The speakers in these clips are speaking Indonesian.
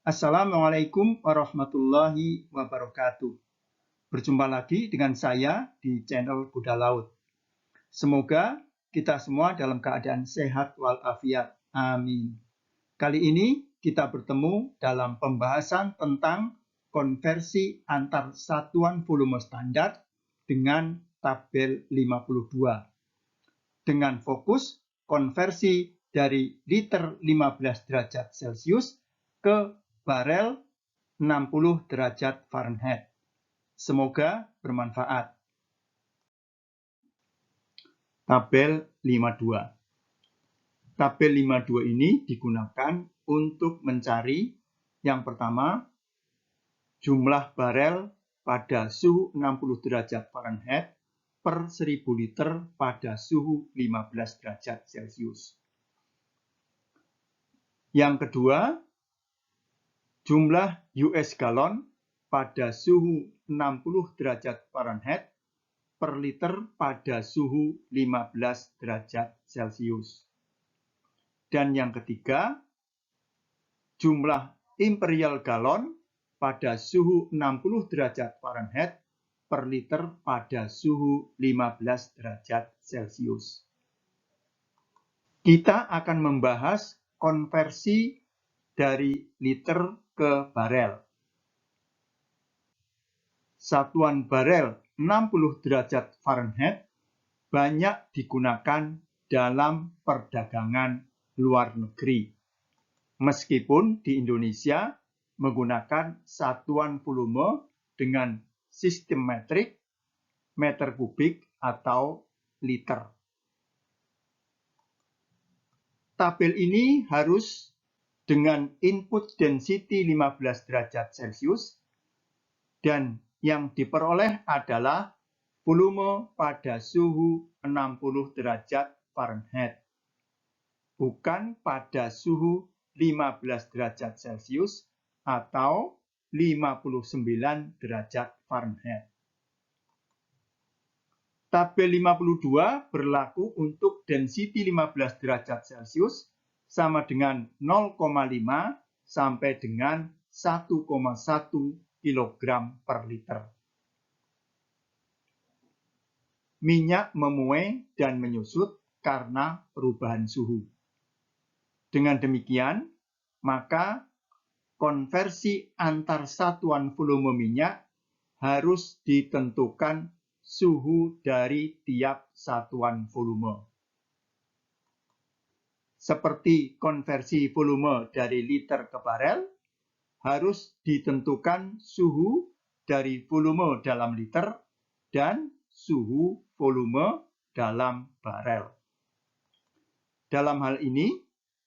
Assalamualaikum warahmatullahi wabarakatuh. Berjumpa lagi dengan saya di channel Buddha Laut. Semoga kita semua dalam keadaan sehat walafiat. Amin. Kali ini kita bertemu dalam pembahasan tentang konversi antar satuan volume standar dengan tabel 52. Dengan fokus konversi dari liter 15 derajat Celcius ke barel 60 derajat Fahrenheit. Semoga bermanfaat. Tabel 52. Tabel 52 ini digunakan untuk mencari yang pertama, jumlah barel pada suhu 60 derajat Fahrenheit per 1000 liter pada suhu 15 derajat Celcius. Yang kedua, jumlah US galon pada suhu 60 derajat Fahrenheit per liter pada suhu 15 derajat Celcius. Dan yang ketiga, jumlah imperial galon pada suhu 60 derajat Fahrenheit per liter pada suhu 15 derajat Celcius. Kita akan membahas konversi dari liter ke barel. Satuan barel 60 derajat Fahrenheit banyak digunakan dalam perdagangan luar negeri. Meskipun di Indonesia menggunakan satuan volume dengan sistem metrik, meter kubik, atau liter. Tabel ini harus dengan input density 15 derajat Celcius dan yang diperoleh adalah volume pada suhu 60 derajat Fahrenheit, bukan pada suhu 15 derajat Celcius atau 59 derajat Fahrenheit. Tabel 52 berlaku untuk density 15 derajat Celcius sama dengan 0,5 sampai dengan 1,1 kg per liter. Minyak memuai dan menyusut karena perubahan suhu. Dengan demikian, maka konversi antar satuan volume minyak harus ditentukan suhu dari tiap satuan volume. Seperti konversi volume dari liter ke barel, harus ditentukan suhu dari volume dalam liter dan suhu volume dalam barel. Dalam hal ini,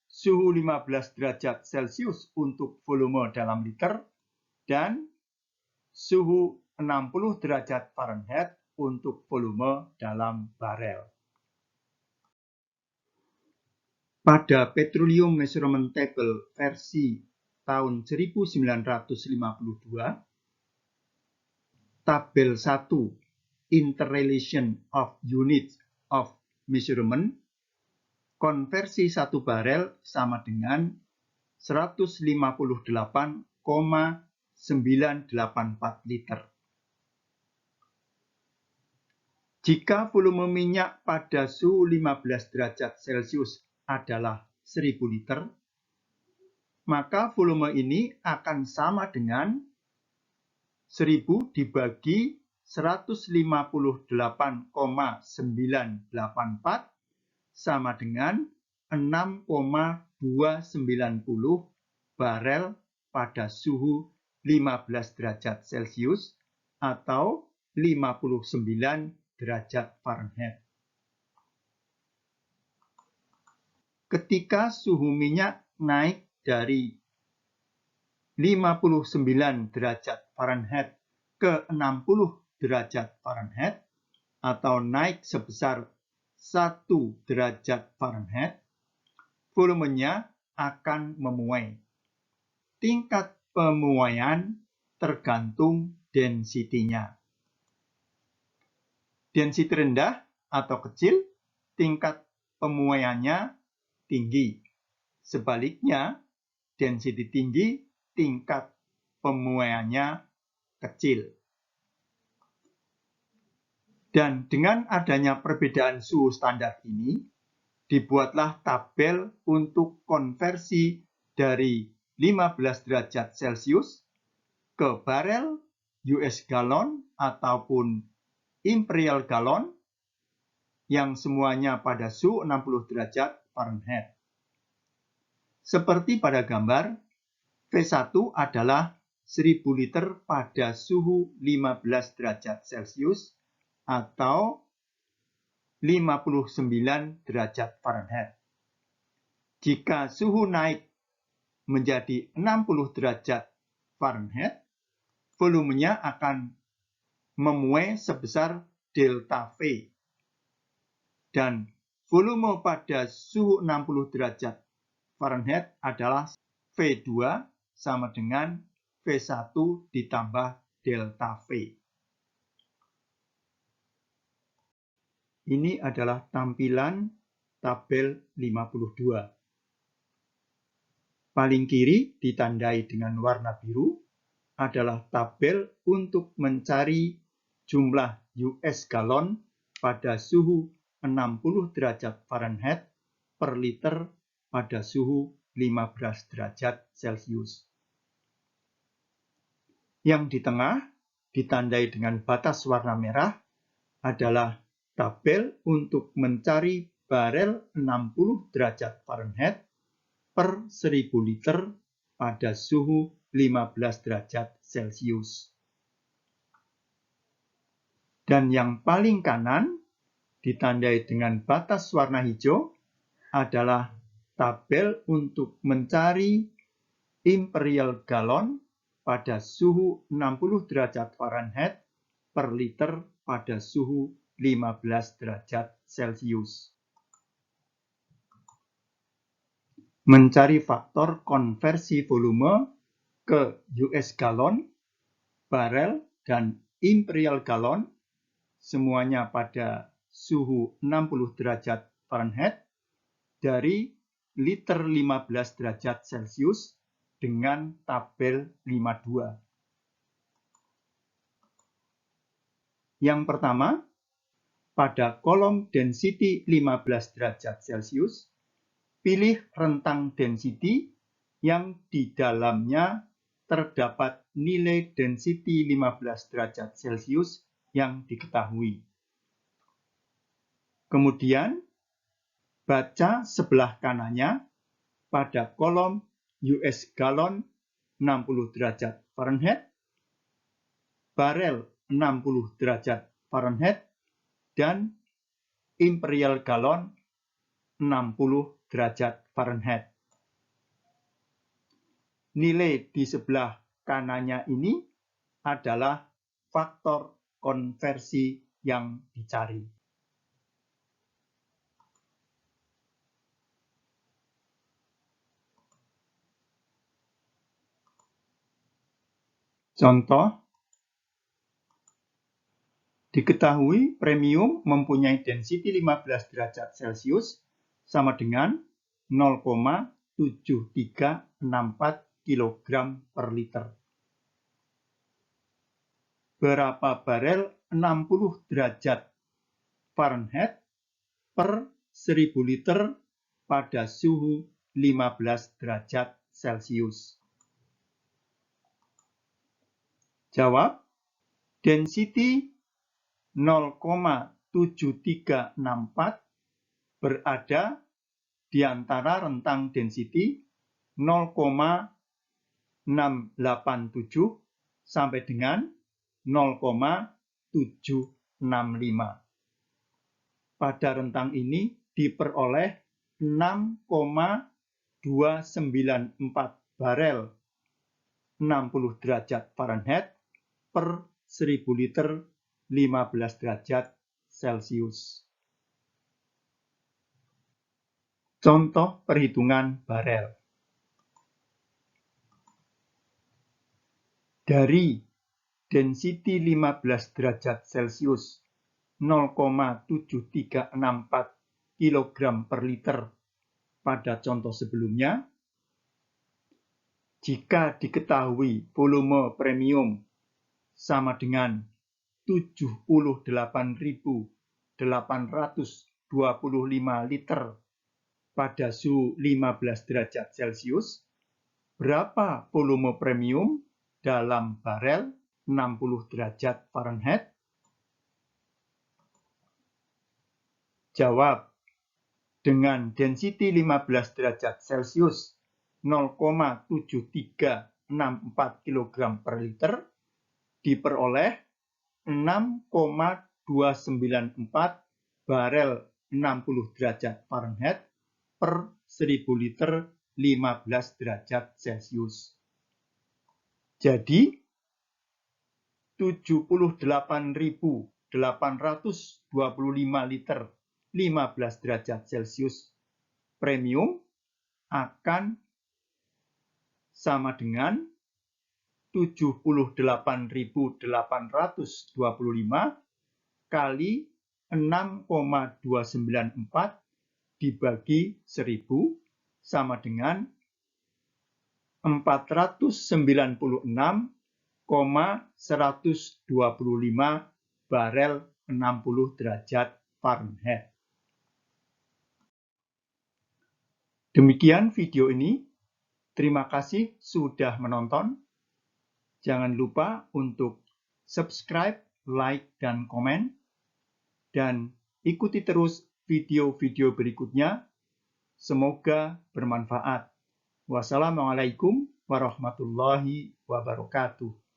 suhu 15 derajat Celcius untuk volume dalam liter dan suhu 60 derajat Fahrenheit untuk volume dalam barel. Pada Petroleum Measurement Table versi tahun 1952, tabel 1 Interrelation of Units of Measurement, konversi 1 barel sama dengan 158,984 liter. Jika volume minyak pada suhu 15 derajat Celcius adalah 1000 liter, maka volume ini akan sama dengan 1000 dibagi 158,984 sama dengan 6,290 barel pada suhu 15 derajat Celcius atau 59 derajat Fahrenheit. Ketika suhu minyak naik dari 59 derajat Fahrenheit ke 60 derajat Fahrenheit atau naik sebesar 1 derajat Fahrenheit, volumenya akan memuai. Tingkat pemuaian tergantung density-nya. Density rendah atau kecil, tingkat pemuaiannya tinggi. Sebaliknya, density tinggi, tingkat pemuaiannya kecil. Dan dengan adanya perbedaan suhu standar ini, dibuatlah tabel untuk konversi dari 15 derajat Celcius ke barel, US gallon, ataupun imperial gallon yang semuanya pada suhu 60 derajat Fahrenheit. Seperti pada gambar, V1 adalah 1000 liter pada suhu 15 derajat Celcius atau 59 derajat Fahrenheit. Jika suhu naik menjadi 60 derajat Fahrenheit, volumenya akan memuai sebesar delta V. Dan volume pada suhu 60 derajat Fahrenheit adalah V2 sama dengan V1 ditambah delta V. Ini adalah tampilan tabel 52. Paling kiri ditandai dengan warna biru adalah tabel untuk mencari jumlah US gallon pada suhu 60 derajat Fahrenheit per liter pada suhu 15 derajat Celcius. Yang di tengah ditandai dengan batas warna merah adalah tabel untuk mencari barel 60 derajat Fahrenheit per 1000 liter pada suhu 15 derajat Celcius. Dan yang paling kanan ditandai dengan batas warna hijau adalah tabel untuk mencari imperial gallon pada suhu 60 derajat Fahrenheit per liter pada suhu 15 derajat Celcius. Mencari faktor konversi volume ke US gallon, barel, dan imperial gallon, semuanya pada suhu 60 derajat Fahrenheit, dari liter 15 derajat Celcius dengan tabel 52. Yang pertama, pada kolom density 15 derajat Celcius, pilih rentang density yang di dalamnya terdapat nilai density 15 derajat Celcius yang diketahui. Kemudian, baca sebelah kanannya pada kolom US gallon 60 derajat Fahrenheit, barel 60 derajat Fahrenheit, dan imperial gallon 60 derajat Fahrenheit. Nilai di sebelah kanannya ini adalah faktor konversi yang dicari. Contoh, diketahui premium mempunyai density 15 derajat Celcius sama dengan 0,7364 kg per liter. Berapa barel 60 derajat Fahrenheit per 1000 liter pada suhu 15 derajat Celcius? Jawab, density 0,7364 berada di antara rentang density 0,687 sampai dengan 0,765. Pada rentang ini diperoleh 6,294 barel 60 derajat Fahrenheit per 1000 liter 15 derajat Celcius. Contoh perhitungan barel. Dari density 15 derajat Celcius 0,7364 kg per liter pada contoh sebelumnya, Jika diketahui volume premium sama dengan 78.825 liter pada suhu 15 derajat Celcius, berapa volume premium dalam barel 60 derajat Fahrenheit? Jawab, dengan density 15 derajat Celcius 0,7364 kg per liter diperoleh 6,294 barel 60 derajat Fahrenheit per 1000 liter 15 derajat Celcius. Jadi 78.825 liter 15 derajat Celcius premium akan sama dengan 78.825 kali 6,294 dibagi 1000 sama dengan 496,125 barel 60 derajat Fahrenheit. Demikian video ini. Terima kasih sudah menonton. Jangan lupa untuk subscribe, like, dan komen. Dan ikuti terus video-video berikutnya. Semoga bermanfaat. Wassalamualaikum warahmatullahi wabarakatuh.